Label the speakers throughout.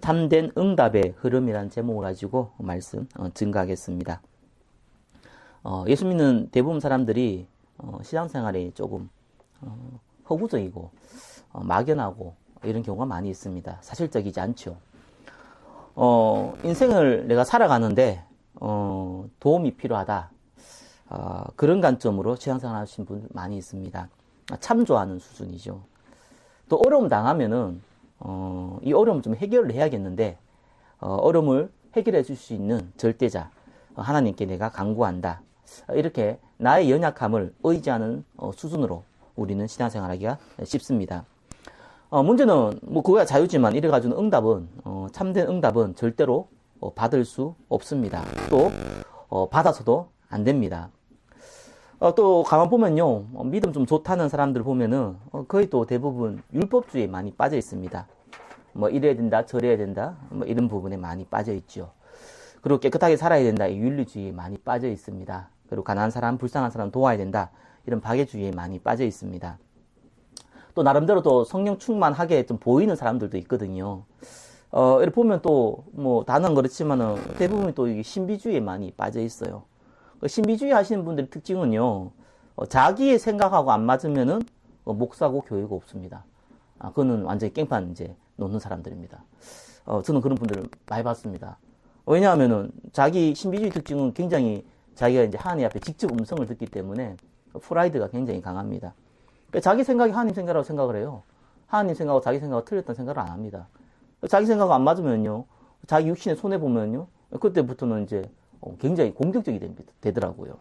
Speaker 1: 참된 응답의 흐름이라는 제목을 가지고 말씀 증가하겠습니다. 예수 믿는 대부분 사람들이 신앙생활이 조금 허구적이고 막연하고 이런 경우가 많이 있습니다. 사실적이지 않죠. 인생을 내가 살아가는데 도움이 필요하다. 그런 관점으로 신앙생활 하시는 분들 많이 있습니다. 참조하는 수준이죠. 또 어려움 당하면은 이 어려움 좀 해결을 해야겠는데 어려움을 해결해 줄 수 있는 절대자 하나님께 내가 간구한다. 이렇게 나의 연약함을 의지하는 수준으로 우리는 신앙생활하기가 쉽습니다. 문제는 뭐 그거야 자유지만 이래가지고 응답은 참된 응답은 절대로 받을 수 없습니다. 또 받아서도 안 됩니다. 또 가만 보면요, 믿음 좀 좋다는 사람들 보면은 거의 또 대부분 율법주의에 많이 빠져 있습니다. 뭐 이래야 된다, 저래야 된다, 뭐 이런 부분에 많이 빠져 있죠. 그리고 깨끗하게 살아야 된다, 이 윤리주의에 많이 빠져 있습니다. 그리고 가난한 사람, 불쌍한 사람 도와야 된다, 이런 박애주의에 많이 빠져 있습니다. 또 나름대로 또 성령 충만하게 좀 보이는 사람들도 있거든요. 이렇게 보면 또 뭐 다는 그렇지만은 대부분 또 신비주의에 많이 빠져 있어요. 신비주의 하시는 분들의 특징은요, 자기의 생각하고 안 맞으면은 목사고 교회가 없습니다. 그거는 완전히 깽판 이제 놓는 사람들입니다. 저는 그런 분들을 많이 봤습니다. 왜냐하면은 자기 신비주의 특징은 굉장히 자기가 이제 하나님 앞에 직접 음성을 듣기 때문에 프라이드가 굉장히 강합니다. 자기 생각이 하나님 생각이라고 생각을 해요. 하나님 생각하고 자기 생각하고 틀렸다는 생각을 안 합니다. 자기 생각하고 안 맞으면요, 자기 육신에 손해보면요, 그때부터는 이제 굉장히 공격적이 되더라고요.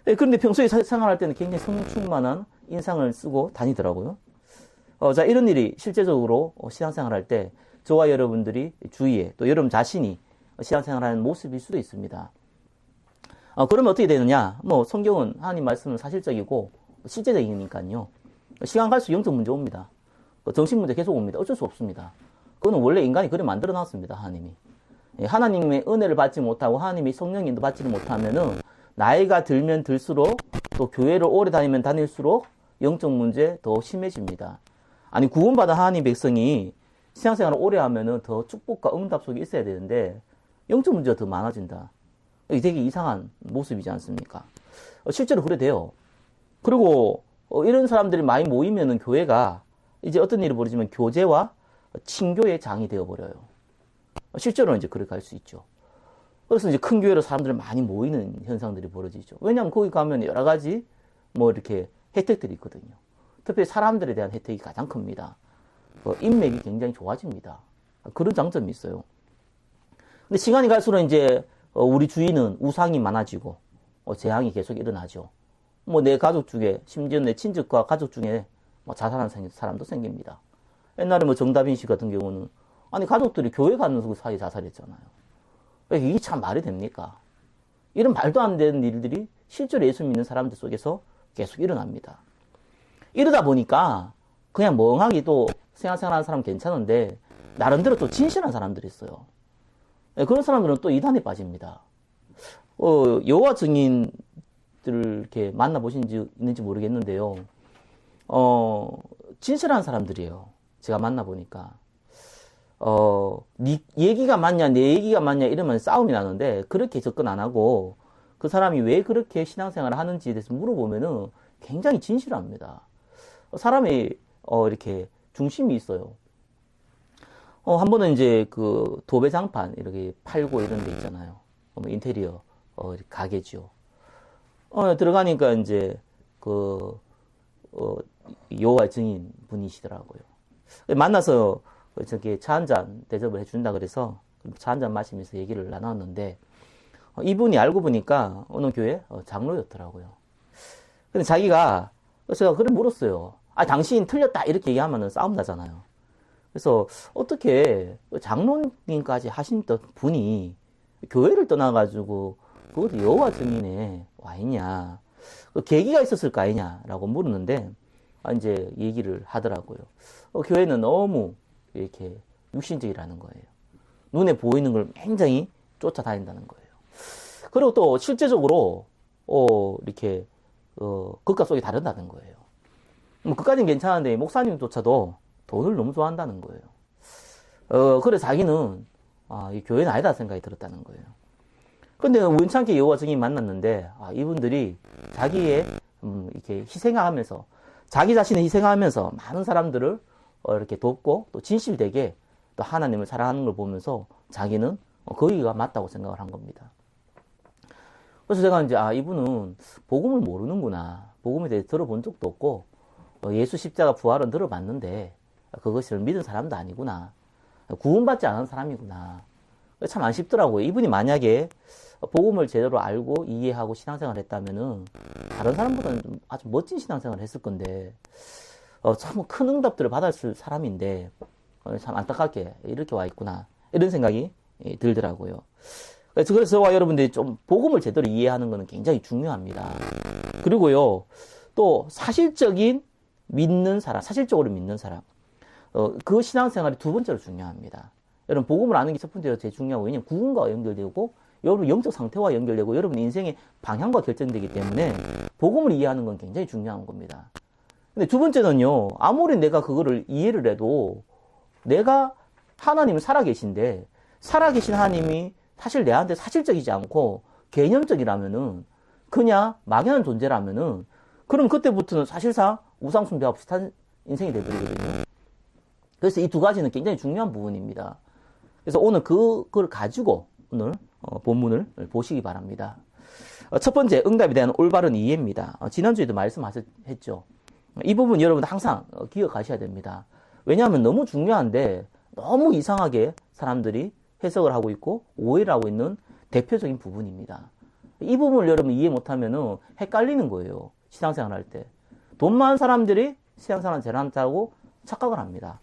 Speaker 1: 그런데 평소에 생활할 때는 굉장히 성령 충만한 인상을 쓰고 다니더라고요. 자, 이런 일이 실제적으로 신앙생활 할 때 저와 여러분들이 주위에 또 여러분 자신이 신앙생활하는 모습일 수도 있습니다. 그러면 어떻게 되느냐? 뭐 성경은 하나님 말씀은 사실적이고 실제적이니까요. 시간 갈수록 영적 문제 옵니다. 정신 문제 계속 옵니다. 어쩔 수 없습니다. 그거는 원래 인간이 그래 만들어 놨습니다. 하나님이. 하나님의 은혜를 받지 못하고 하나님의 성령 인도 받지를 못하면은 나이가 들면 들수록 또 교회를 오래 다니면 다닐수록 영적 문제 더 심해집니다. 아니 구원받은 하나님 백성이 신앙생활을 오래 하면은 더 축복과 응답 속에 있어야 되는데 영적 문제가 더 많아진다. 이게 되게 이상한 모습이지 않습니까? 실제로 그래 돼요. 그리고 이런 사람들이 많이 모이면은 교회가 이제 어떤 일이 벌어지면 교제와 친교의 장이 되어버려요. 실제로는 이제 그렇게 할 수 있죠. 그래서 이제 큰 교회로 사람들이 많이 모이는 현상들이 벌어지죠. 왜냐하면 거기 가면 여러 가지 뭐 이렇게 혜택들이 있거든요. 특히 사람들에 대한 혜택이 가장 큽니다. 인맥이 굉장히 좋아집니다. 그런 장점이 있어요. 근데 시간이 갈수록 이제 우리 주위는 우상이 많아지고 재앙이 계속 일어나죠. 뭐 내 가족 중에 심지어 내 친척과 가족 중에 뭐 자살하는 사람도 생깁니다. 옛날에 뭐 정다빈 씨 같은 경우는 아니 가족들이 교회 가는 그 사이에 자살했잖아요. 이게 참 말이 됩니까? 이런 말도 안 되는 일들이 실제로 예수 믿는 사람들 속에서 계속 일어납니다. 이러다 보니까 그냥 멍하게 또 생활하는 사람 괜찮은데 나름대로 또 진실한 사람들이 있어요. 그런 사람들은 또 이단에 빠집니다. 여호와 증인들을 이렇게 만나보신 지 있는지 모르겠는데요. 진실한 사람들이에요. 제가 만나보니까. 네 얘기가 맞냐, 내 얘기가 맞냐 이러면 싸움이 나는데 그렇게 접근 안 하고 그 사람이 왜 그렇게 신앙생활을 하는지에 대해서 물어보면은 굉장히 진실합니다. 사람이 이렇게 중심이 있어요. 한 번은 이제 그 도배장판 이렇게 팔고 이런 데 있잖아요. 인테리어 가게죠. 들어가니까 이제 그 여호와 증인 분이시더라고요. 만나서 저기 차 한 잔 대접을 해준다 그래서 차 한 잔 마시면서 얘기를 나눴는데 이분이 알고 보니까 어느 교회 장로였더라고요. 근데 자기가 제가 그래 물었어요. 당신 틀렸다 이렇게 얘기하면은 싸움 나잖아요. 그래서 어떻게 장로님까지 하신 분이 교회를 떠나가지고 그것도 여호와 증인에 와 있냐, 그 계기가 있었을 거 아니냐라고 물었는데 이제 얘기를 하더라고요. 교회는 너무 이렇게 육신적이라는 거예요. 눈에 보이는 걸 굉장히 쫓아다닌다는 거예요. 그리고 또 실제적으로 이렇게 겉과 속이 다르다는 거예요. 뭐 그까지는 괜찮은데 목사님조차도 돈을 너무 좋아한다는 거예요. 그래 자기는 이 교회는 아니다 생각이 들었다는 거예요. 근데 우연찮게 여호와 증인 만났는데 이분들이 자기의 이렇게 희생하면서 자기 자신을 희생하면서 많은 사람들을 이렇게 돕고 또 진실되게 또 하나님을 사랑하는 걸 보면서 자기는 거기가 맞다고 생각을 한 겁니다. 그래서 제가 이제 이분은 복음을 모르는구나. 복음에 대해서 들어본 적도 없고 예수 십자가 부활은 들어봤는데 그것을 믿은 사람도 아니구나. 구원받지 않은 사람이구나. 참 안 쉽더라고요. 이분이 만약에 복음을 제대로 알고 이해하고 신앙생활을 했다면은 다른 사람보다는 좀 아주 멋진 신앙생활을 했을 건데 참 큰 응답들을 받았을 사람인데 참 안타깝게 이렇게 와 있구나. 이런 생각이 들더라고요. 그래서 저와 여러분들이 좀 복음을 제대로 이해하는 것은 굉장히 중요합니다. 그리고요, 또 사실적인 믿는 사람, 사실적으로 믿는 사람, 그 신앙생활이 두 번째로 중요합니다. 여러분 복음을 아는 게 첫 번째로 제일 중요하고, 왜냐하면 구원과 연결되고 여러분 영적 상태와 연결되고 여러분 인생의 방향과 결정되기 때문에 복음을 이해하는 건 굉장히 중요한 겁니다. 근데 두 번째는요, 아무리 내가 그거를 이해를 해도 내가 하나님은 살아계신데 살아계신 하나님이 사실 내한테 사실적이지 않고 개념적이라면은 그냥 막연한 존재라면은 그럼 그때부터는 사실상 우상숭배와 비슷한 인생이 되버리거든요. 그래서 이 두 가지는 굉장히 중요한 부분입니다. 그래서 오늘 그걸 가지고 오늘 본문을 보시기 바랍니다. 첫 번째, 응답에 대한 올바른 이해입니다. 지난주에도 말씀하셨죠. 이 부분 여러분 항상 기억하셔야 됩니다. 왜냐하면 너무 중요한데 너무 이상하게 사람들이 해석을 하고 있고 오해를 하고 있는 대표적인 부분입니다. 이 부분을 여러분 이해 못하면 헷갈리는 거예요. 신앙생활 할 때. 돈 많은 사람들이 신앙생활 잘한다고 착각을 합니다.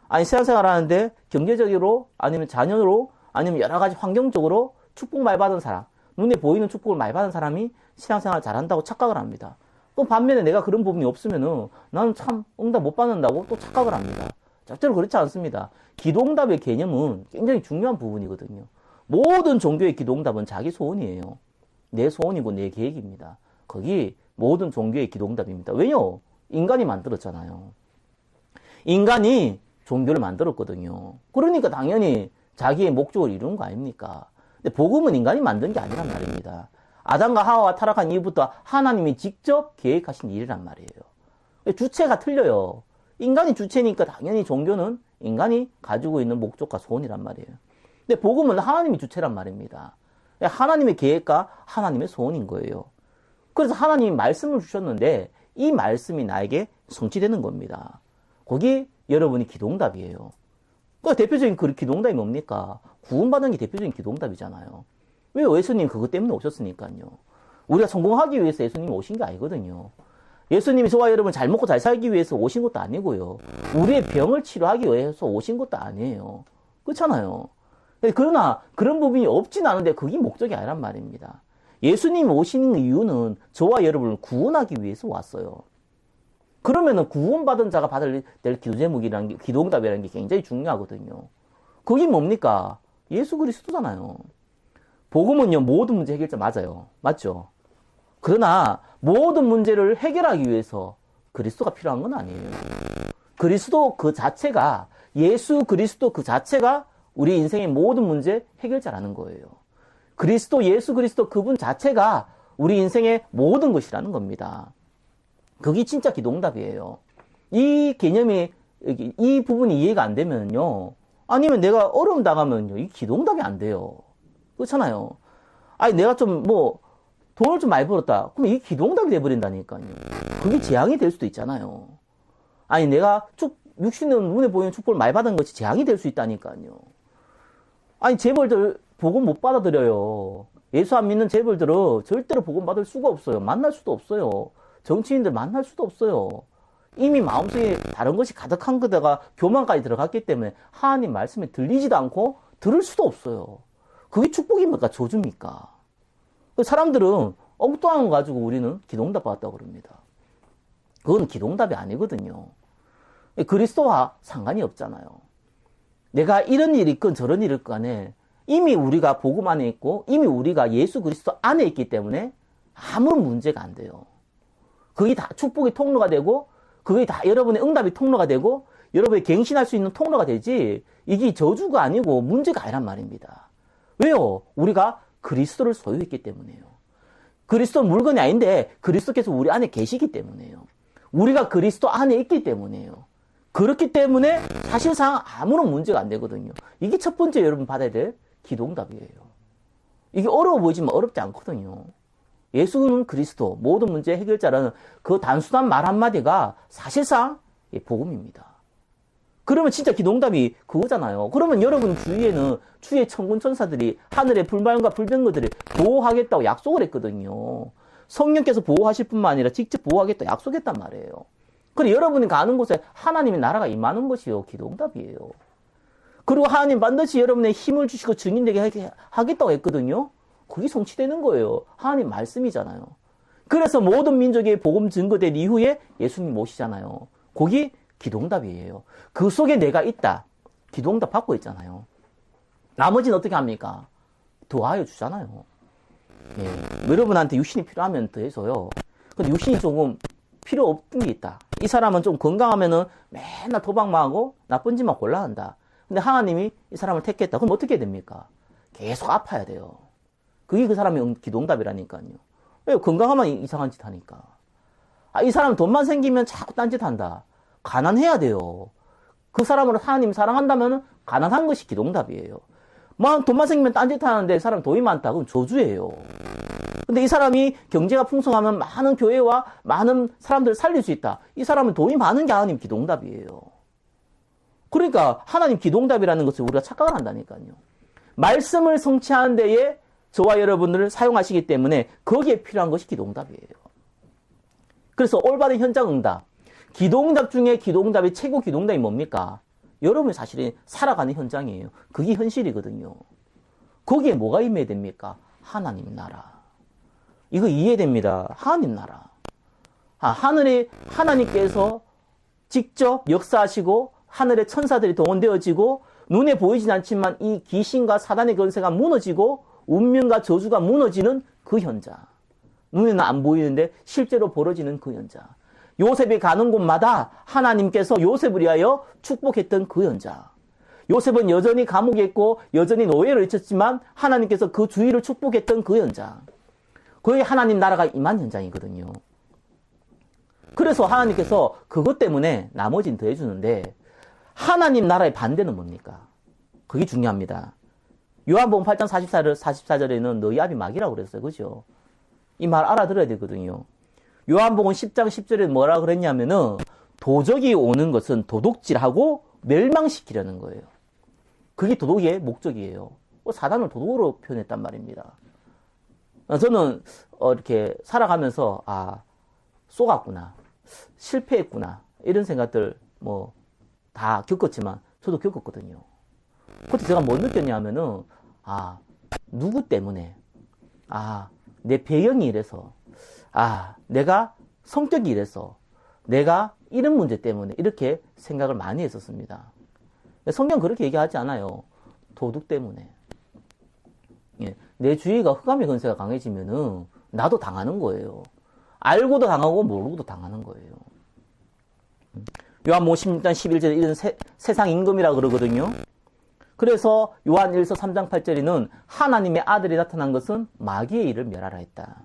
Speaker 1: 아니 신앙생활 하는데 경제적으로 아니면 자녀로 아니면 여러 가지 환경적으로 축복 많이 받은 사람, 눈에 보이는 축복을 많이 받은 사람이 신앙생활 잘한다고 착각을 합니다. 또 반면에 내가 그런 부분이 없으면은 나는 참 응답 못 받는다고 또 착각을 합니다. 절대로 그렇지 않습니다. 기도응답의 개념은 굉장히 중요한 부분이거든요. 모든 종교의 기도응답은 자기 소원이에요. 내 소원이고 내 계획입니다. 거기 모든 종교의 기도응답입니다. 왜요? 인간이 만들었잖아요. 인간이 종교를 만들었거든요. 그러니까 당연히 자기의 목적을 이루는 거 아닙니까? 근데 복음은 인간이 만든 게 아니란 말입니다. 아담과 하와가 타락한 이후부터 하나님이 직접 계획하신 일이란 말이에요. 주체가 틀려요. 인간이 주체니까 당연히 종교는 인간이 가지고 있는 목적과 소원이란 말이에요. 근데 복음은 하나님이 주체란 말입니다. 하나님의 계획과 하나님의 소원인 거예요. 그래서 하나님이 말씀을 주셨는데 이 말씀이 나에게 성취되는 겁니다. 거기 여러분이 기도응답이에요. 그 대표적인 그 기도응답이 뭡니까? 구원받는 게 대표적인 기도응답이잖아요. 왜요? 예수님 그것 때문에 오셨으니까요. 우리가 성공하기 위해서 예수님이 오신 게 아니거든요. 예수님이 저와 여러분 잘 먹고 잘 살기 위해서 오신 것도 아니고요. 우리의 병을 치료하기 위해서 오신 것도 아니에요. 그렇잖아요. 그러나 그런 부분이 없진 않은데 그게 목적이 아니란 말입니다. 예수님이 오시는 이유는 저와 여러분을 구원하기 위해서 왔어요. 그러면은 구원받은 자가 받을 될 기도 제목이라는 게, 기도응답이라는 게 굉장히 중요하거든요. 그게 뭡니까? 예수 그리스도잖아요. 복음은요, 모든 문제 해결자 맞아요. 맞죠? 그러나 모든 문제를 해결하기 위해서 그리스도가 필요한 건 아니에요. 그리스도 그 자체가, 예수 그리스도 그 자체가 우리 인생의 모든 문제 해결자라는 거예요. 그리스도, 예수 그리스도 그분 자체가 우리 인생의 모든 것이라는 겁니다. 그게 진짜 기도응답이에요. 이 개념이, 이 부분이 이해가 안 되면요. 아니면 내가 어려움 당하면요. 이 기도응답이 안 돼요. 그렇잖아요. 아니, 내가 좀 돈을 좀 많이 벌었다. 그럼 이게 기도응답이 돼버린다니까요. 그게 재앙이 될 수도 있잖아요. 아니, 내가 육신은 눈에 보이는 축복을 많이 받은 것이 재앙이 될 수 있다니까요. 아니, 재벌들 복음 못 받아들여요. 예수 안 믿는 재벌들은 절대로 복음 받을 수가 없어요. 만날 수도 없어요. 정치인들 만날 수도 없어요. 이미 마음속에 다른 것이 가득한 그대가 교만까지 들어갔기 때문에 하나님 말씀에 들리지도 않고 들을 수도 없어요. 그게 축복입니까? 저주입니까? 사람들은 엉뚱한 거 가지고 우리는 기도응답 받았다고 그럽니다. 그건 기도응답이 아니거든요. 그리스도와 상관이 없잖아요. 내가 이런 일이 있건 저런 일이 있건 간에 이미 우리가 복음 안에 있고 이미 우리가 예수 그리스도 안에 있기 때문에 아무런 문제가 안 돼요. 그게 다 축복의 통로가 되고 그게 다 여러분의 응답의 통로가 되고 여러분이 갱신할 수 있는 통로가 되지, 이게 저주가 아니고 문제가 아니란 말입니다. 왜요? 우리가 그리스도를 소유했기 때문에요. 그리스도는 물건이 아닌데 그리스도께서 우리 안에 계시기 때문에요. 우리가 그리스도 안에 있기 때문에요. 그렇기 때문에 사실상 아무런 문제가 안 되거든요. 이게 첫 번째 여러분 받아야 될 기도응답이에요. 이게 어려워 보이지만 어렵지 않거든요. 예수는 그리스도, 모든 문제 해결자라는 그 단순한 말 한마디가 사실상 복음입니다. 그러면 진짜 기도응답이 그거잖아요. 그러면 여러분 주위에는 주의 천군 천사들이 하늘의 불말과 불병거들을 보호하겠다고 약속을 했거든요. 성령께서 보호하실 뿐만 아니라 직접 보호하겠다고 약속했단 말이에요. 그래 여러분이 가는 곳에 하나님의 나라가 임하는 것이요 기도응답이에요. 그리고 하나님 반드시 여러분의 힘을 주시고 증인되게 하겠다고 했거든요. 그게 성취되는 거예요. 하나님 말씀이잖아요. 그래서 모든 민족의 복음 증거된 이후에 예수님 모시잖아요. 거기 기도응답이에요. 그 속에 내가 있다. 기도응답 받고 있잖아요. 나머지는 어떻게 합니까? 더하여 주잖아요. 예. 여러분한테 육신이 필요하면 더해줘요. 근데 육신이 조금 필요 없는 게 있다. 이 사람은 좀 건강하면은 맨날 도박만 하고 나쁜 짓만 골라 한다. 근데 하나님이 이 사람을 택했다. 그럼 어떻게 됩니까? 계속 아파야 돼요. 그게 그 사람의 기도응답이라니까요. 왜? 건강하면 이상한 짓 하니까. 이 사람 돈만 생기면 자꾸 딴짓 한다. 가난해야 돼요. 그 사람을 하나님 사랑한다면 가난한 것이 기도응답이에요. 돈만 생기면 딴짓 하는데 사람 돈이 많다. 그럼 저주예요. 근데 이 사람이 경제가 풍성하면 많은 교회와 많은 사람들을 살릴 수 있다. 이 사람은 돈이 많은 게 하나님 기도응답이에요. 그러니까 하나님 기도응답이라는 것을 우리가 착각을 한다니까요. 말씀을 성취하는 데에 저와 여러분들을 사용하시기 때문에 거기에 필요한 것이 기도응답이에요. 그래서 올바른 현장응답. 기도응답 중에 기도응답의 최고 기도응답이 뭡니까? 여러분이 사실은 살아가는 현장이에요. 그게 현실이거든요. 거기에 뭐가 임해야 됩니까? 하나님 나라. 이거 이해됩니다. 하나님 나라. 하늘에 하나님께서 직접 역사하시고 하늘의 천사들이 동원되어지고 눈에 보이진 않지만 이 귀신과 사단의 권세가 무너지고 운명과 저주가 무너지는 그 현장. 눈에는 안 보이는데 실제로 벌어지는 그 현장. 요셉이 가는 곳마다 하나님께서 요셉을 위하여 축복했던 그 현장. 요셉은 여전히 감옥에 있고 여전히 노예를 잊혔지만 하나님께서 그 주위를 축복했던 그 현장. 그게 하나님 나라가 임한 현장이거든요. 그래서 하나님께서 그것 때문에 나머지는 더해주는데 하나님 나라의 반대는 뭡니까? 그게 중요합니다. 요한복음 8장 44절에는 너희 아비 마귀라고 그랬어요. 그죠? 이 말 알아들어야 되거든요. 요한복음 10장 10절에 뭐라 그랬냐면은 도적이 오는 것은 도둑질하고 멸망시키려는 거예요. 그게 도둑의 목적이에요. 사단을 도둑으로 표현했단 말입니다. 저는 이렇게 살아가면서 쏘갔구나, 실패했구나 이런 생각들 다 겪었지만 저도 겪었거든요. 그때 제가 뭘 느꼈냐면은 누구 때문에 내 배경이 이래서 내가 성격이 이래서 내가 이런 문제 때문에 이렇게 생각을 많이 했었습니다. 성경 그렇게 얘기하지 않아요. 도둑 때문에. 내 주위가 흑암의 권세가 강해지면은 나도 당하는 거예요. 알고도 당하고 모르고도 당하는 거예요. 요한복음 16장 11절에 이런 세상 임금이라 그러거든요. 그래서 요한 1서 3장 8절에는 하나님의 아들이 나타난 것은 마귀의 일을 멸하라 했다.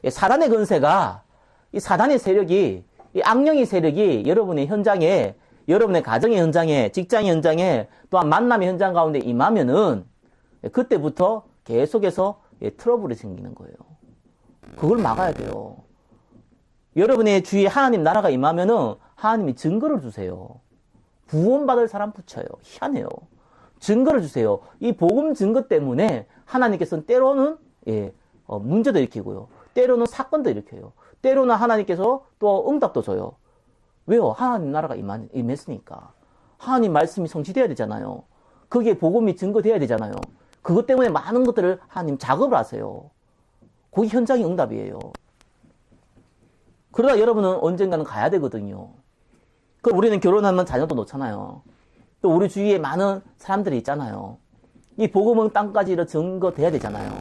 Speaker 1: 사단의 권세가, 이 사단의 세력이, 이 악령의 세력이 여러분의 현장에, 여러분의 가정의 현장에, 직장의 현장에, 또한 만남의 현장 가운데 임하면은 그때부터 계속해서 트러블이 생기는 거예요. 그걸 막아야 돼요. 여러분의 주위에 하나님 나라가 임하면은 하나님이 증거를 주세요. 구원받을 사람 붙여요. 희한해요. 증거를 주세요. 이 복음 증거 때문에 하나님께서는 때로는 문제도 일으키고요. 때로는 사건도 일으켜요. 때로는 하나님께서 또 응답도 줘요. 왜요? 하나님 나라가 임했으니까. 하나님 말씀이 성취되어야 되잖아요. 거기에 복음이 증거되어야 되잖아요. 그것 때문에 많은 것들을 하나님 작업을 하세요. 거기 현장이 응답이에요. 그러다 여러분은 언젠가는 가야 되거든요. 그럼 우리는 결혼하면 자녀도 놓잖아요. 또 우리 주위에 많은 사람들이 있잖아요. 이 복음은 땅까지 증거돼야 되잖아요.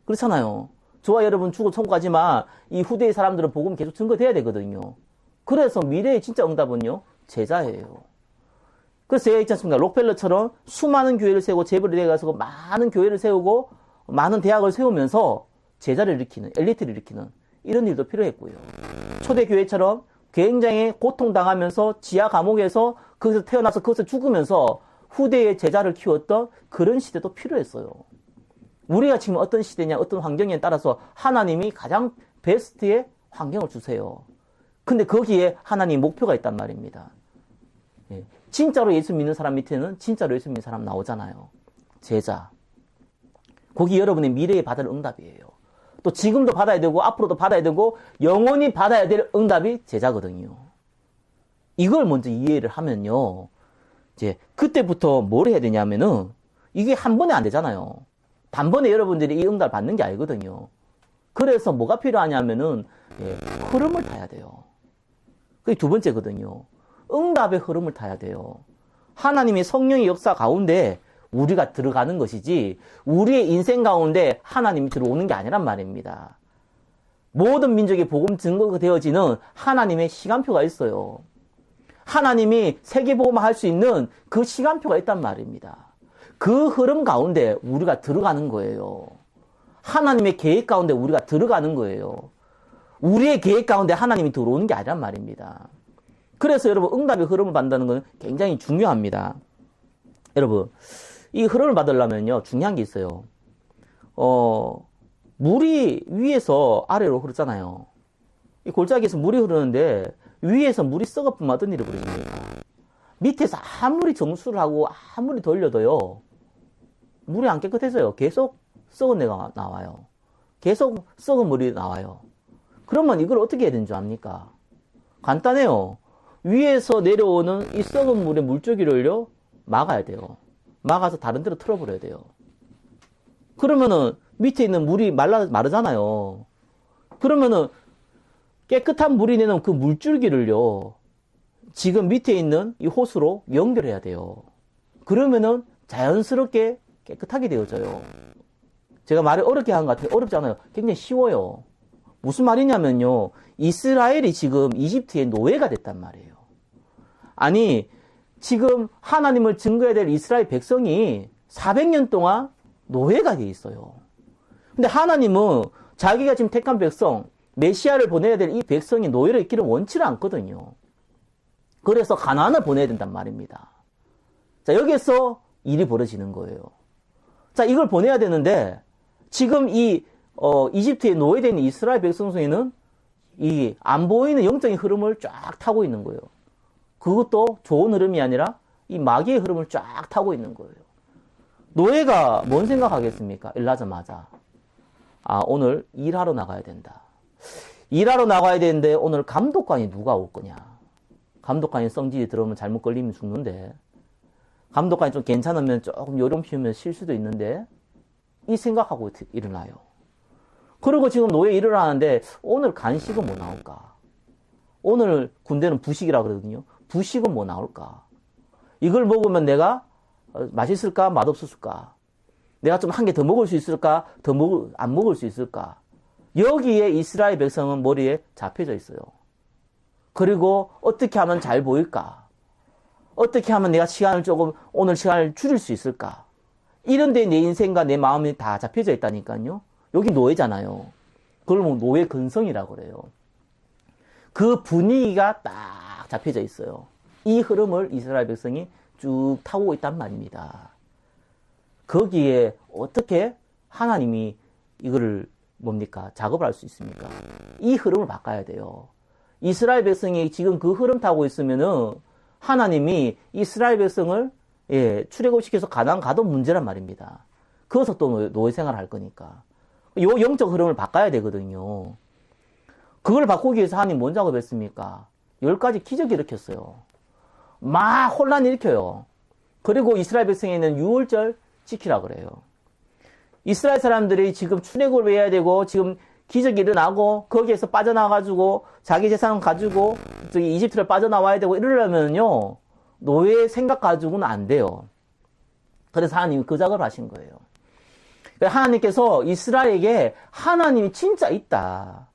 Speaker 1: 그렇잖아요. 저와 여러분 죽어 천국 가지만 이 후대의 사람들은 복음 계속 증거돼야 되거든요. 그래서 미래의 진짜 응답은요, 제자예요. 그래서 제가 있지 않습니까? 록펠러처럼 수많은 교회를 세우고 재벌이 되어가지고 많은 교회를 세우고 많은 대학을 세우면서 제자를 일으키는, 엘리트를 일으키는 이런 일도 필요했고요. 초대교회처럼 굉장히 고통당하면서 지하 감옥에서 거기서 태어나서 거기서 죽으면서 후대의 제자를 키웠던 그런 시대도 필요했어요. 우리가 지금 어떤 시대냐, 어떤 환경에 따라서 하나님이 가장 베스트의 환경을 주세요. 근데 거기에 하나님 목표가 있단 말입니다. 예. 진짜로 예수 믿는 사람 밑에는 진짜로 예수 믿는 사람 나오잖아요. 제자. 거기 여러분의 미래에 받을 응답이에요. 또 지금도 받아야 되고 앞으로도 받아야 되고 영원히 받아야 될 응답이 제자거든요. 이걸 먼저 이해를 하면요. 이제 그때부터 뭘 해야 되냐면은 이게 한 번에 안 되잖아요. 단번에 여러분들이 이 응답을 받는 게 아니거든요. 그래서 뭐가 필요하냐면은 흐름을 타야 돼요. 그게 두 번째거든요. 응답의 흐름을 타야 돼요. 하나님의 성령의 역사 가운데 우리가 들어가는 것이지 우리의 인생 가운데 하나님이 들어오는 게 아니란 말입니다. 모든 민족의 복음 증거가 되어지는 하나님의 시간표가 있어요. 하나님이 세계복음을 할 수 있는 그 시간표가 있단 말입니다. 그 흐름 가운데 우리가 들어가는 거예요. 하나님의 계획 가운데 우리가 들어가는 거예요. 우리의 계획 가운데 하나님이 들어오는 게 아니란 말입니다. 그래서 여러분 응답의 흐름을 받는다는 건 굉장히 중요합니다. 여러분 이 흐름을 받으려면요 중요한 게 있어요. 물이 위에서 아래로 흐르잖아요. 이 골짜기에서 물이 흐르는데 위에서 물이 썩어쁘면 어떤 일이 벌어집니까? 밑에서 아무리 정수를 하고 아무리 돌려도요 물이 안 깨끗해져요. 계속 썩은 데가 나와요. 계속 썩은 물이 나와요. 그러면 이걸 어떻게 해야 되는 줄 압니까? 간단해요. 위에서 내려오는 이 썩은 물의 물줄기를요 막아야 돼요. 막아서 다른 데로 틀어버려야 돼요. 그러면은 밑에 있는 물이 마르잖아요. 그러면은 깨끗한 물이 내는 그 물줄기를요 지금 밑에 있는 이 호수로 연결해야 돼요. 그러면은 자연스럽게 깨끗하게 되어져요. 제가 말을 어렵게 한 것 같아요. 어렵지 않아요. 굉장히 쉬워요. 무슨 말이냐면요. 이스라엘이 지금 이집트의 노예가 됐단 말이에요. 아니 지금 하나님을 증거해야 될 이스라엘 백성이 400년 동안 노예가 돼 있어요. 근데 하나님은 자기가 지금 택한 백성, 메시아를 보내야 될 이 백성이 노예로 있기를 원치를 않거든요. 그래서 가나안을 보내야 된단 말입니다. 자, 여기에서 일이 벌어지는 거예요. 자, 이걸 보내야 되는데 지금 이 이집트에 노예된 이스라엘 백성 중에는 이 안 보이는 영적인 흐름을 쫙 타고 있는 거예요. 그것도 좋은 흐름이 아니라 이 마귀의 흐름을 쫙 타고 있는 거예요. 노예가 뭔 생각하겠습니까? 일나자마자 오늘 일하러 나가야 된다. 일하러 나가야 되는데 오늘 감독관이 누가 올 거냐. 감독관이 성질이 들어오면 잘못 걸리면 죽는데 감독관이 좀 괜찮으면 조금 요령 피우면 쉴 수도 있는데 이 생각하고 일어나요. 그리고 지금 노예 일을 하는데 오늘 간식은 뭐 나올까? 오늘 군대는 부식이라 그러거든요. 부식은 뭐 나올까? 이걸 먹으면 내가 맛있을까? 맛없을까? 내가 좀 한 개 더 먹을 수 있을까? 안 먹을 수 있을까? 여기에 이스라엘 백성은 머리에 잡혀져 있어요. 그리고 어떻게 하면 잘 보일까? 어떻게 하면 내가 오늘 시간을 줄일 수 있을까? 이런 데 내 인생과 내 마음이 다 잡혀져 있다니까요. 여기 노예잖아요. 그걸 뭐 노예 근성이라고 그래요. 그 분위기가 딱 잡혀져 있어요. 이 흐름을 이스라엘 백성이 쭉 타고 있단 말입니다. 거기에 어떻게 하나님이 이거를 작업을 할 수 있습니까? 이 흐름을 바꿔야 돼요. 이스라엘 백성이 지금 그 흐름 타고 있으면은 하나님이 이스라엘 백성을 출애굽시켜서 가나안 가도 문제란 말입니다. 그것도 또 노예 생활을 할 거니까. 요 영적 흐름을 바꿔야 되거든요. 그걸 바꾸기 위해서 하나님 뭔 작업했습니까? 10가지 기적을 일으켰어요. 막 혼란 일으켜요. 그리고 이스라엘 백성에는 유월절 지키라 그래요. 이스라엘 사람들이 지금 출애굽을 해야 되고 지금 기적이 일어나고 거기에서 빠져나가지고 자기 재산 가지고 저기 이집트를 빠져나와야 되고 이러려면요 노예 생각 가지고는 안 돼요. 그래서 하나님이 그 작업을 하신 거예요. 하나님께서 이스라엘에게 하나님이 진짜 있다.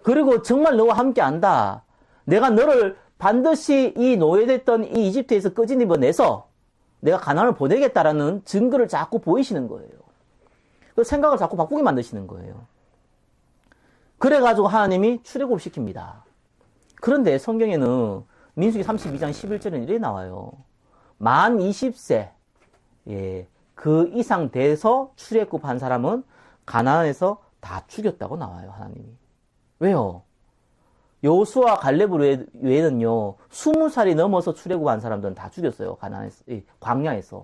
Speaker 1: 그리고 정말 너와 함께 한다. 내가 너를 반드시 이 노예됐던 이 이집트에서 끄집어내서 내가 가나안을 보내겠다라는 증거를 자꾸 보이시는 거예요. 그 생각을 자꾸 바꾸게 만드시는 거예요. 그래가지고 하나님이 출애굽을 시킵니다. 그런데 성경에는 민수기 32장 11절에는 이렇게 나와요. 만 20세, 그 이상 돼서 출애굽한 사람은 가나안에서 다 죽였다고 나와요, 하나님이. 왜요? 여호수아 갈렙 외에는요, 20살이 넘어서 출애굽한 사람들은 다 죽였어요, 가나안에서, 광야에서.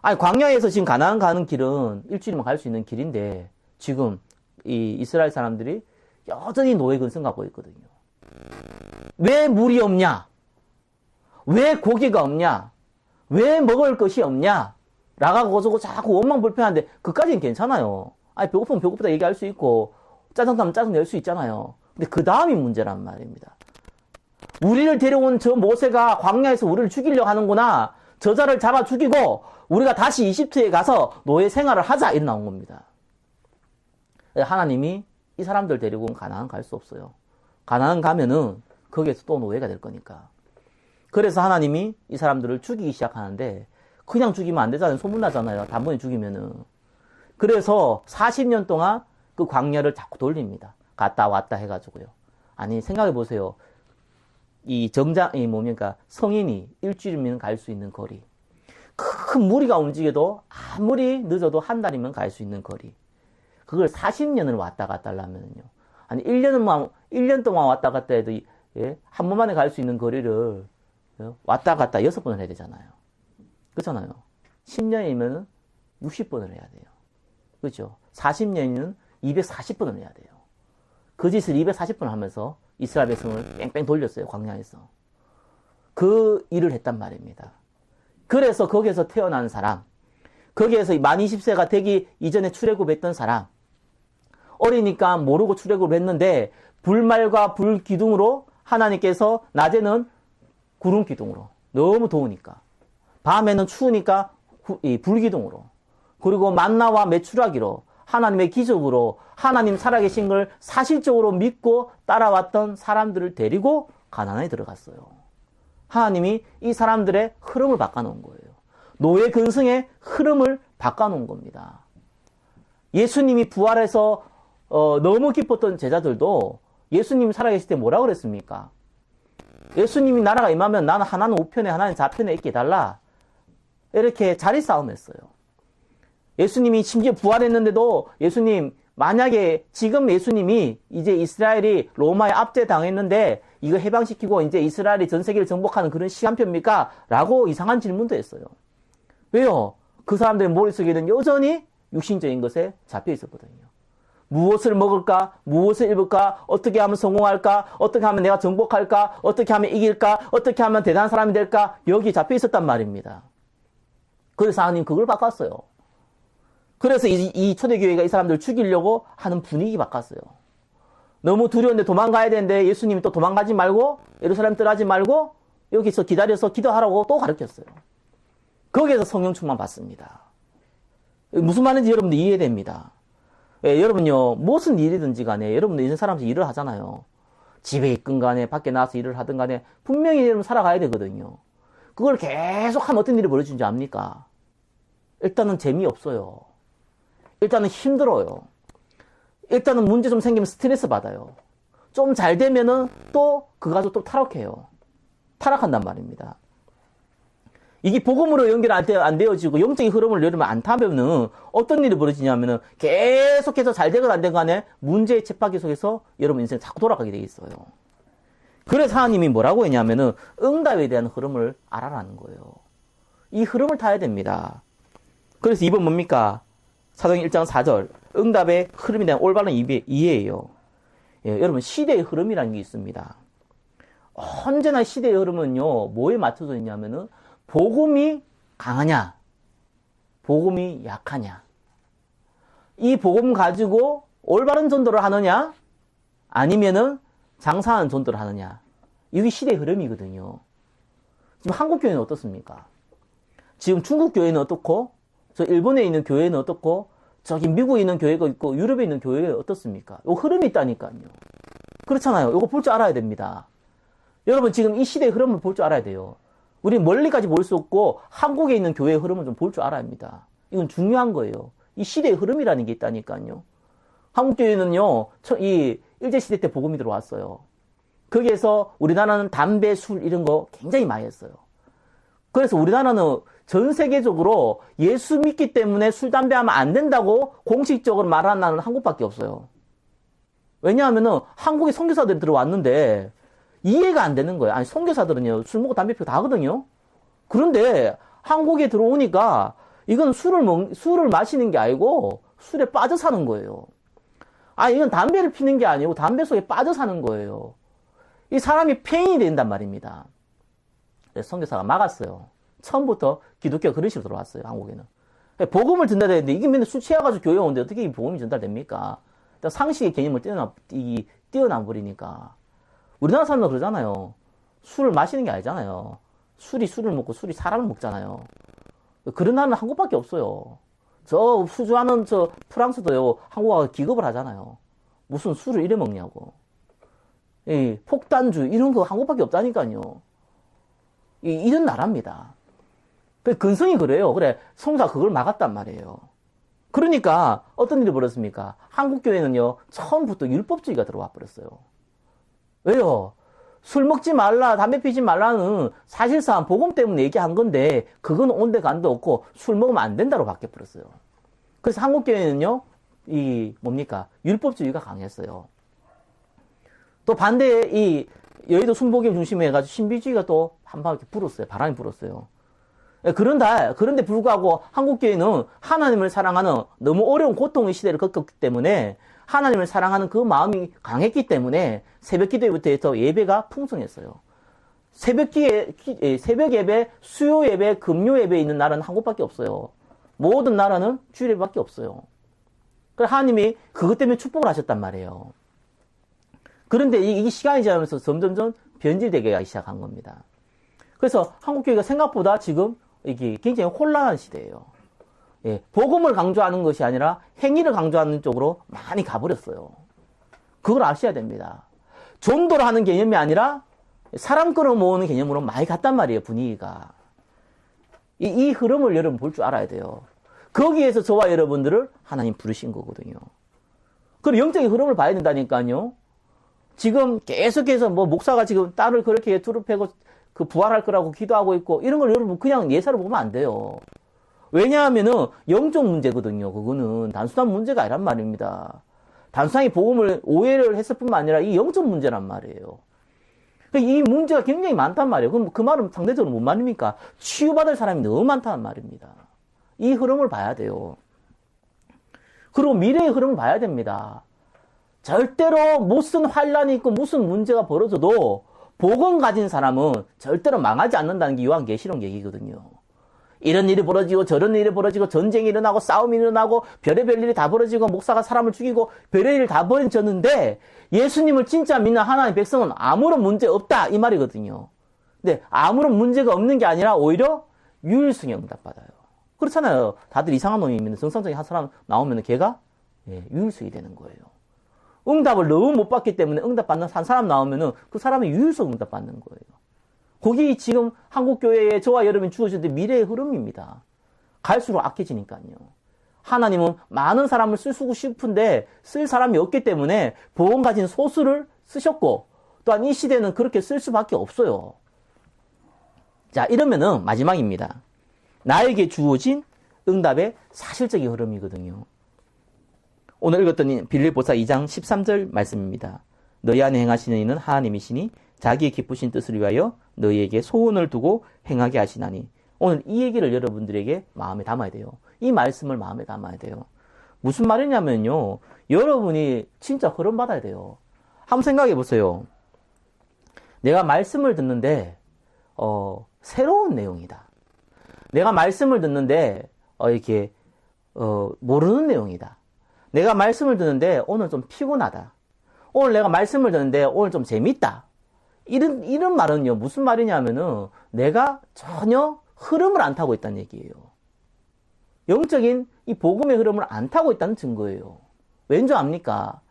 Speaker 1: 아니, 광야에서 지금 가나안 가는 길은 일주일이면 갈 수 있는 길인데, 지금 이 이스라엘 사람들이 여전히 노예 근성 갖고 있거든요. 왜 물이 없냐? 왜 고기가 없냐? 왜 먹을 것이 없냐? 라고 자꾸 원망 불평하는데, 그까지는 괜찮아요. 아니, 배고프면 배고프다 얘기할 수 있고, 짜증나면 짜증 낼 수 있잖아요. 근데 그 다음이 문제란 말입니다. 우리를 데려온 저 모세가 광야에서 우리를 죽이려고 하는구나. 저자를 잡아 죽이고 우리가 다시 이집트에 가서 노예 생활을 하자. 이렇게 나온 겁니다. 하나님이 이 사람들 데리고 가나안 갈 수 없어요. 가나안 가면은 거기에서 또 노예가 될 거니까. 그래서 하나님이 이 사람들을 죽이기 시작하는데 그냥 죽이면 안 되잖아요. 소문나잖아요. 단번에 죽이면은. 그래서 40년 동안 그 광야를 자꾸 돌립니다. 갔다 왔다 해가지고요. 아니, 생각해보세요. 뭡니까? 성인이 일주일이면 갈 수 있는 거리. 큰 무리가 움직여도 아무리 늦어도 한 달이면 갈 수 있는 거리. 그걸 40년을 왔다 갔다 하려면요. 아니, 1년 동안 왔다 갔다 해도, 한 번만에 갈 수 있는 거리를 왔다 갔다 6번을 해야 되잖아요. 그렇잖아요. 10년이면 60번을 해야 돼요. 그렇죠? 40년이면 240번을 해야 돼요. 그 짓을 240번 하면서 이스라엘 백성을 뺑뺑 돌렸어요, 광야에서. 그 일을 했단 말입니다. 그래서 거기에서 태어난 사람, 거기에서 만 20세가 되기 이전에 출애굽했던 사람, 어리니까 모르고 출애굽을 했는데 불말과 불기둥으로 하나님께서 낮에는 구름 기둥으로, 너무 더우니까, 밤에는 추우니까 불기둥으로, 그리고 만나와 메추라기로, 하나님의 기적으로 하나님 살아계신 걸 사실적으로 믿고 따라왔던 사람들을 데리고 가나안에 들어갔어요. 하나님이 이 사람들의 흐름을 바꿔놓은 거예요. 노예 근성의 흐름을 바꿔놓은 겁니다. 예수님이 부활해서 너무 기뻤던 제자들도 예수님이 살아계실 때 뭐라고 그랬습니까? 예수님이 나라가 임하면 나는 하나는 우편에 하나는 좌편에 있게 해달라. 이렇게 자리 싸움했어요. 예수님이 심지어 부활했는데도 예수님, 만약에 지금 예수님이 이제 이스라엘이 로마에 압제당했는데 이거 해방시키고 이제 이스라엘이 전 세계를 정복하는 그런 시간표입니까? 라고 이상한 질문도 했어요. 왜요? 그 사람들의 머릿속에는 여전히 육신적인 것에 잡혀 있었거든요. 무엇을 먹을까? 무엇을 입을까? 어떻게 하면 성공할까? 어떻게 하면 내가 정복할까? 어떻게 하면 이길까? 어떻게 하면 대단한 사람이 될까? 여기 잡혀 있었단 말입니다. 그래서 하나님 그걸 바꿨어요. 그래서 이 초대교회가 이 사람들을 죽이려고 하는 분위기 바꿨어요. 너무 두려운데 도망가야 되는데 예수님이 또 도망가지 말고 예루살렘 떠나지 말고 여기서 기다려서 기도하라고 또 가르쳤어요. 거기에서 성령 충만 받습니다. 무슨 말인지 여러분들 이해됩니다. 여러분요, 무슨 일이든지 간에 여러분들 인생 살아가면서 일을 하잖아요. 집에 있건 간에 밖에 나와서 일을 하든 간에 분명히 여러분 살아가야 되거든요. 그걸 계속 하면 어떤 일이 벌어지는지 압니까? 일단은 재미없어요. 일단은 힘들어요. 일단은 문제 좀 생기면 스트레스 받아요. 좀 잘 되면은 또 그 가지고 또 타락해요. 타락한단 말입니다. 이게 복음으로 연결 안 되어지고 영적인 흐름을 여러분 안 타면은 어떤 일이 벌어지냐면은 계속해서 잘 되건 안 되건 간에 문제의 쳇바퀴 속에서 여러분 인생 자꾸 돌아가게 돼 있어요. 그래서 하나님이 뭐라고 했냐면은 응답에 대한 흐름을 알아라는 거예요. 이 흐름을 타야 됩니다. 그래서 2번 뭡니까? 사도행 1장 4절. 응답의 흐름에 대한 올바른 이해예요. 여러분, 시대의 흐름이라는 게 있습니다. 언제나 시대의 흐름은요, 뭐에 맞춰져 있냐면은, 복음이 강하냐, 복음이 약하냐. 이 복음 가지고 올바른 전도를 하느냐, 아니면은 장사하는 전도를 하느냐. 이게 시대의 흐름이거든요. 지금 한국 교회는 어떻습니까? 지금 중국 교회는 어떻고, 저 일본에 있는 교회는 어떻고, 저기 미국에 있는 교회가 있고, 유럽에 있는 교회가 어떻습니까? 요 흐름이 있다니까요. 그렇잖아요. 요거 볼 줄 알아야 됩니다. 여러분 지금 이 시대의 흐름을 볼 줄 알아야 돼요. 우리 멀리까지 볼 수 없고 한국에 있는 교회의 흐름을 좀 볼 줄 알아야 합니다. 이건 중요한 거예요. 이 시대의 흐름이라는 게 있다니까요. 한국교회는요, 이 일제시대 때 복음이 들어왔어요. 거기에서 우리나라는 담배, 술 이런 거 굉장히 많이 했어요. 그래서 우리나라는 전 세계적으로 예수 믿기 때문에 술, 담배 하면 안 된다고 공식적으로 말하는 나라는 한국밖에 없어요. 왜냐하면은 한국에 선교사들이 들어왔는데 이해가 안 되는 거예요. 아니, 선교사들은요, 술 먹고 담배 피우고 다 하거든요. 그런데 한국에 들어오니까 이건 술을 마시는 게 아니고 술에 빠져 사는 거예요. 아니, 이건 담배를 피는 게 아니고 담배 속에 빠져 사는 거예요. 이 사람이 폐인이 된단 말입니다. 그래서 선교사가 막았어요. 처음부터 기독교가 그런 식으로 들어왔어요, 한국에는. 복음을 전달해야 되는데 이게 맨날 술 취해가지고 교회 오는데 어떻게 이 복음이 전달됩니까? 상식의 개념을 뛰어나 버리니까. 우리나라 사람들 그러잖아요. 술을 마시는 게 아니잖아요. 술을 먹고 술이 사람을 먹잖아요. 그런 나라는 한국밖에 없어요. 저 수주하는 저 프랑스도요, 한국하고 기겁을 하잖아요. 무슨 술을 이래 먹냐고. 이 폭탄주 이런 거 한국밖에 없다니까요. 이런 나라입니다. 근성이 그래요. 그래, 성자 그걸 막았단 말이에요. 그러니까 어떤 일이 벌어졌습니까? 한국 교회는요, 처음부터 율법주의가 들어와 버렸어요. 왜요? 술 먹지 말라, 담배 피지 말라는 사실상 복음 때문에 얘기한 건데 그건 온데 간도 없고 술 먹으면 안 된다로 바뀌어버렸어요. 그래서 한국교회는요, 율법주의가 강했어요. 또 반대에 이 여의도 순복음 중심에 해가지고 신비주의가 또 한 바퀴 불었어요. 바람이 불었어요. 그런데 불구하고 한국교회는 하나님을 사랑하는 너무 어려운 고통의 시대를 겪었기 때문에 하나님을 사랑하는 그 마음이 강했기 때문에 새벽 기도회부터 해서 예배가 풍성했어요. 새벽 예배, 수요 예배, 금요 예배 있는 나라는 한국밖에 없어요. 모든 나라는 주일 예배밖에 없어요. 그래서 하나님이 그것 때문에 축복을 하셨단 말이에요. 그런데 이 시간이 지나면서 점점점 변질되게 하기 시작한 겁니다. 그래서 한국교회가 생각보다 지금 이게 굉장히 혼란한 시대예요. 예, 복음을 강조하는 것이 아니라 행위를 강조하는 쪽으로 많이 가버렸어요. 그걸 아셔야 됩니다. 전도를 하는 개념이 아니라 사람 끌어모으는 개념으로 많이 갔단 말이에요, 분위기가. 이 흐름을 여러분 볼 줄 알아야 돼요. 거기에서 저와 여러분들을 하나님 부르신 거거든요. 그럼 영적인 흐름을 봐야 된다니까요. 지금 계속해서 목사가 지금 딸을 그렇게 두루 패고 부활할 거라고 기도하고 있고 이런 걸 여러분 그냥 예사로 보면 안 돼요. 왜냐하면은 영적 문제거든요. 그거는 단순한 문제가 아니란 말입니다. 단순하게 복음을 오해를 했을 뿐만 아니라 이 영적 문제란 말이에요. 이 문제가 굉장히 많단 말이에요. 그럼 그 말은 상대적으로 뭔 말입니까? 치유받을 사람이 너무 많다는 말입니다. 이 흐름을 봐야 돼요. 그리고 미래의 흐름을 봐야 됩니다. 절대로 무슨 환란이 있고 무슨 문제가 벌어져도 복음 가진 사람은 절대로 망하지 않는다는 게 요한계시록 얘기거든요. 이런 일이 벌어지고 저런 일이 벌어지고 전쟁이 일어나고 싸움이 일어나고 별의별 일이 다 벌어지고 목사가 사람을 죽이고 별의 일이 다 벌어졌는데 예수님을 진짜 믿는 하나님의 백성은 아무런 문제 없다 이 말이거든요. 근데 아무런 문제가 없는 게 아니라 오히려 유일성에 응답받아요. 그렇잖아요. 다들 이상한 놈이 있는 정상적인 한 사람 나오면 걔가 유일성이 되는 거예요. 응답을 너무 못 받기 때문에 응답받는 한 사람 나오면은 그 사람이 유일성 응답받는 거예요. 거기 지금 한국교회에 저와 여러분이 주어진 미래의 흐름입니다. 갈수록 악해지니까요. 하나님은 많은 사람을 쓰고 싶은데 쓸 사람이 없기 때문에 복음 가진 소수를 쓰셨고 또한 이 시대는 그렇게 쓸 수밖에 없어요. 자, 이러면은 마지막입니다. 나에게 주어진 응답의 사실적인 흐름이거든요. 오늘 읽었던 빌립보서 2장 13절 말씀입니다. 너희 안에 행하시는 이는 하나님이시니 자기의 기쁘신 뜻을 위하여 너희에게 소원을 두고 행하게 하시나니. 오늘 이 얘기를 여러분들에게 마음에 담아야 돼요. 이 말씀을 마음에 담아야 돼요. 무슨 말이냐면요. 여러분이 진짜 흐름 받아야 돼요. 한번 생각해 보세요. 내가 말씀을 듣는데 새로운 내용이다. 내가 말씀을 듣는데 모르는 내용이다. 내가 말씀을 듣는데 오늘 좀 피곤하다. 오늘 내가 말씀을 듣는데 오늘 좀 재밌다. 이런 말은요, 무슨 말이냐면은 내가 전혀 흐름을 안 타고 있다는 얘기예요. 영적인 이 복음의 흐름을 안 타고 있다는 증거예요. 왠지 압니까?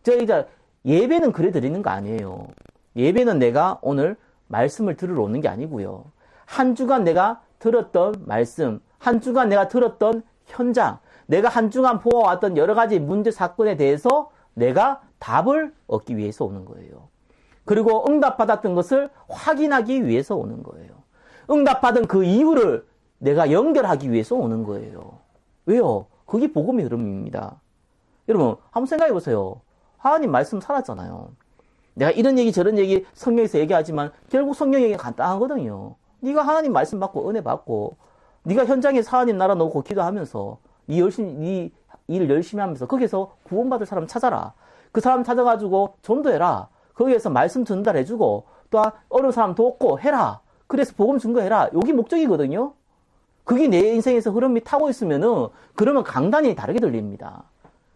Speaker 1: 이제 예배는 그래 드리는 거 아니에요. 예배는 내가 오늘 말씀을 들으러 오는 게 아니고요. 한 주간 내가 들었던 말씀, 한 주간 내가 들었던 현장, 내가 한 주간 보아왔던 여러 가지 문제 사건에 대해서 내가 답을 얻기 위해서 오는 거예요. 그리고 응답받았던 것을 확인하기 위해서 오는 거예요. 응답받은 그 이유를 내가 연결하기 위해서 오는 거예요. 왜요? 그게 복음의 흐름입니다. 여러분, 한번 생각해 보세요. 하나님 말씀 살았잖아요. 내가 이런 얘기 저런 얘기 성경에서 얘기하지만 결국 성경 얘기가 간단하거든요. 네가 하나님 말씀 받고 은혜 받고 네가 현장에서 하나님 나라 놓고 기도하면서 네 일 열심히 하면서 거기서 구원받을 사람 찾아라. 그 사람 찾아가지고 전도해라. 거기에서 말씀 전달해주고 또한 어려운 사람 돕고 해라. 그래서 복음 증거해라. 여기 목적이거든요. 그게 내 인생에서 흐름이 타고 있으면은 그러면 강단이 다르게 들립니다.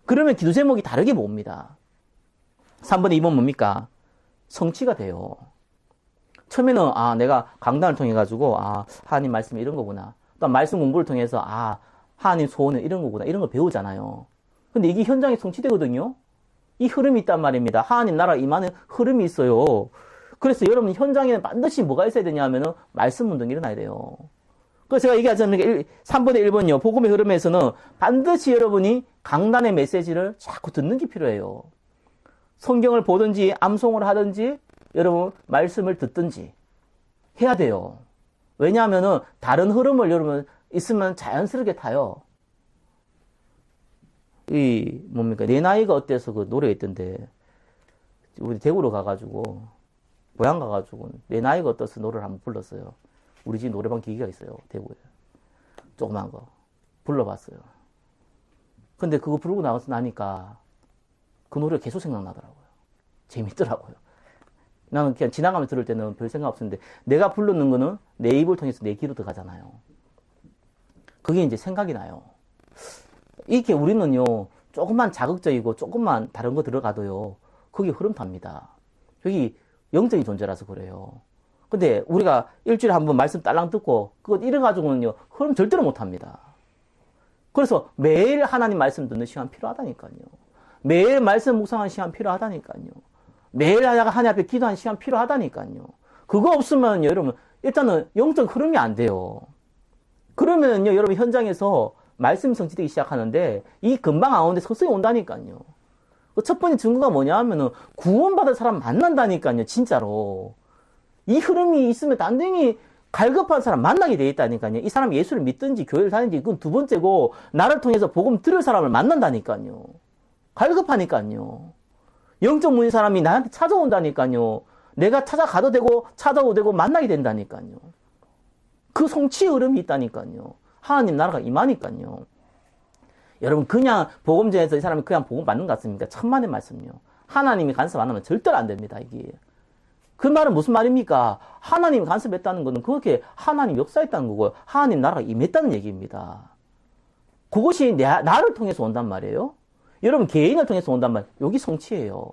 Speaker 1: 그러면 기도 제목이 다르게 봅니다. 3번에 2번 뭡니까? 성취가 돼요. 처음에는 내가 강단을 통해 가지고 하나님 말씀이 이런 거구나. 또 말씀 공부를 통해서 하나님 소원은 이런 거구나. 이런 걸 배우잖아요. 근데 이게 현장에 성취되거든요. 이 흐름이 있단 말입니다. 하나님 나라 임하는 흐름이 있어요. 그래서 여러분 현장에는 반드시 뭐가 있어야 되냐 하면은 말씀 운동이 일어나야 돼요. 그래서 제가 얘기하자면 3번에 1번요. 복음의 흐름에서는 반드시 여러분이 강단의 메시지를 자꾸 듣는 게 필요해요. 성경을 보든지 암송을 하든지 여러분 말씀을 듣든지 해야 돼요. 왜냐하면은 다른 흐름을 여러분 있으면 자연스럽게 타요. 내 나이가 어때서 그 노래 있던데 우리 대구로 가가지고 고향 가가지고 내 나이가 어때서 노래를 한번 불렀어요. 우리 집 노래방 기계가 있어요. 대구에 조그만 거 불러봤어요. 근데 그거 부르고 나니까 그 노래가 계속 생각나더라고요. 재밌더라고요. 나는 그냥 지나가면서 들을 때는 별 생각 없었는데 내가 부르는 거는 내 입을 통해서 내 귀로 들어가잖아요. 그게 이제 생각이 나요. 이렇게 우리는요, 조금만 자극적이고 조금만 다른 거 들어가도요, 그게 흐름 탑니다. 여기 영적인 존재라서 그래요. 근데 우리가 일주일에 한 번 말씀 딸랑 듣고 그거 이래가지고는요, 흐름 절대로 못 합니다. 그래서 매일 하나님 말씀 듣는 시간 필요하다니까요. 매일 말씀 묵상하는 시간 필요하다니까요. 매일 하나님 앞에 기도하는 시간 필요하다니까요. 그거 없으면 여러분 일단은 영적 흐름이 안 돼요. 그러면요 여러분 현장에서 말씀이 성취되기 시작하는데 이 금방 안 오는데 서서히 온다니까요. 첫 번째 증거가 뭐냐 하면은 구원받을 사람 만난다니까요. 진짜로. 이 흐름이 있으면 단단히 갈급한 사람 만나게 돼 있다니까요. 이 사람이 예수를 믿든지 교회를 다니든지 그건 두 번째고 나를 통해서 복음 들을 사람을 만난다니까요. 갈급하니까요. 영적 문의 사람이 나한테 찾아온다니까요. 내가 찾아가도 되고 찾아오도 되고 만나게 된다니까요. 그 성취의 흐름이 있다니까요. 하나님 나라가 임하니까요. 여러분 그냥 복음전에서 이 사람이 그냥 복음 받는 것 같습니까? 천만의 말씀요. 하나님이 간섭 안 하면 절대로 안 됩니다. 이게. 그 말은 무슨 말입니까? 하나님이 간섭했다는 것은 그렇게 하나님 역사했다는 거고요. 하나님 나라가 임했다는 얘기입니다. 그것이 나를 통해서 온단 말이에요. 여러분 개인을 통해서 온단 말이에요. 여기 성취예요.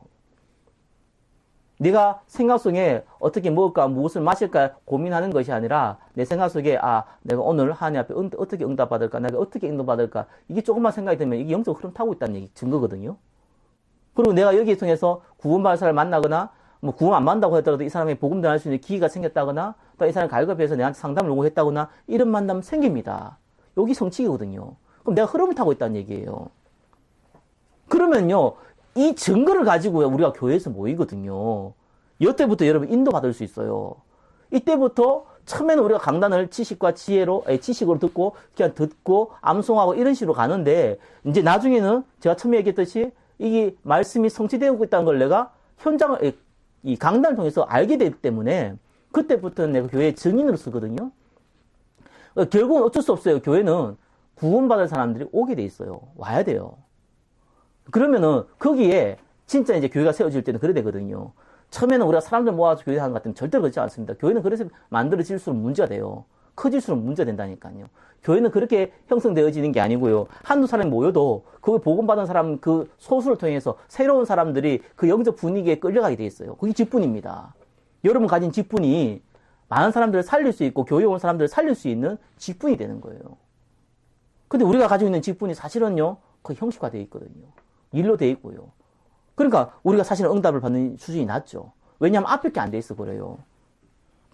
Speaker 1: 네가 생각 속에 어떻게 먹을까 무엇을 마실까 고민하는 것이 아니라 내 생각 속에 내가 오늘 하나님 앞에 어떻게 응답받을까 내가 어떻게 응답받을까 이게 조금만 생각이 들면 이게 영적 흐름 타고 있다는 얘기 증거거든요. 그리고 내가 여기에 통해서 구원받을 사람을 만나거나 뭐 구원 안 받는다고 하더라도 이 사람이 복음 전할 수 있는 기회가 생겼다거나 또 이 사람이 갈급해서 내한테 상담을 요구했다거나 이런 만남 생깁니다. 여기 성취거든요. 그럼 내가 흐름을 타고 있다는 얘기예요. 그러면요 이 증거를 가지고 우리가 교회에서 모이거든요. 이때부터 여러분 인도받을 수 있어요. 이때부터 처음에는 우리가 강단을 지식으로 듣고 그냥 듣고 암송하고 이런 식으로 가는데 이제 나중에는 제가 처음에 얘기했듯이 이게 말씀이 성취되고 있다는 걸 내가 현장을 이 강단을 통해서 알게 되기 때문에 그때부터는 내가 교회의 증인으로 쓰거든요. 결국은 어쩔 수 없어요. 교회는 구원받을 사람들이 오게 돼 있어요. 와야 돼요. 그러면은 거기에 진짜 이제 교회가 세워질 때는 그래 되거든요. 처음에는 우리가 사람들 모아서 교회 하는 것 같으면 절대로 그렇지 않습니다. 교회는 그래서 만들어질수록 문제가 돼요. 커질수록 문제가 된다니까요. 교회는 그렇게 형성되어지는 게 아니고요. 한두 사람이 모여도 그걸 복음받은 사람 그 소수를 통해서 새로운 사람들이 그 영적 분위기에 끌려가게 돼 있어요. 그게 직분입니다. 여러분 가진 직분이 많은 사람들을 살릴 수 있고 교회 온 사람들을 살릴 수 있는 직분이 되는 거예요. 근데 우리가 가지고 있는 직분이 사실은요. 거의 형식화되어 있거든요. 일로 되어 있고요. 그러니까 우리가 사실은 응답을 받는 수준이 낮죠. 왜냐하면 앞에 게 안 돼 있어 버려요.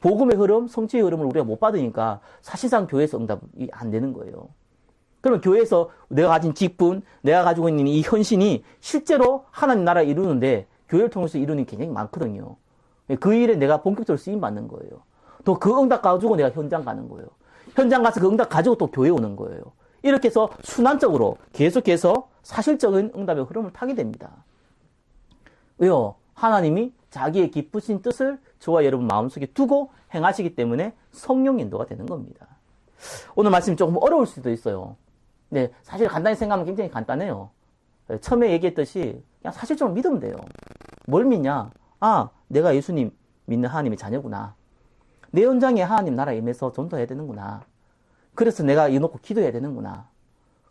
Speaker 1: 복음의 흐름, 성취의 흐름을 우리가 못 받으니까 사실상 교회에서 응답이 안 되는 거예요. 그러면 교회에서 내가 가진 직분, 내가 가지고 있는 이 헌신이 실제로 하나님 나라를 이루는데 교회를 통해서 이루는 게 굉장히 많거든요. 그 일에 내가 본격적으로 쓰임받는 거예요. 또 그 응답 가지고 내가 현장 가는 거예요. 현장 가서 그 응답 가지고 또 교회 오는 거예요. 이렇게 해서 순환적으로 계속해서 사실적인 응답의 흐름을 타게 됩니다. 왜요? 하나님이 자기의 기쁘신 뜻을 저와 여러분 마음속에 두고 행하시기 때문에 성령 인도가 되는 겁니다. 오늘 말씀이 조금 어려울 수도 있어요. 네, 사실 간단히 생각하면 굉장히 간단해요. 처음에 얘기했듯이 그냥 사실적으로 믿으면 돼요. 뭘 믿냐? 아, 내가 예수님 믿는 하나님의 자녀구나. 내 현장에 하나님 나라에 임해서 전도해야 되는구나. 그래서 내가 이놓고 기도해야 되는구나.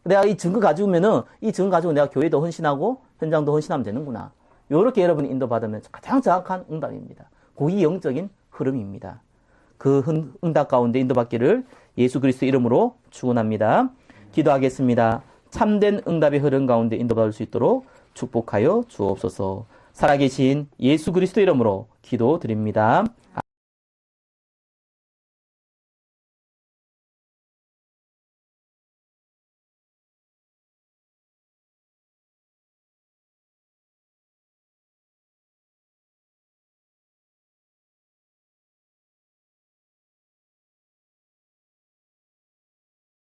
Speaker 1: 내가 이 증거 가지고면은 이 증거 가지고 내가 교회도 헌신하고 현장도 헌신하면 되는구나. 이렇게 여러분이 인도받으면 가장 정확한 응답입니다. 그게 영적인 흐름입니다. 그 응답 가운데 인도받기를 예수 그리스도 이름으로 축원합니다. 기도하겠습니다. 참된 응답의 흐름 가운데 인도받을 수 있도록 축복하여 주옵소서. 살아계신 예수 그리스도 이름으로 기도드립니다.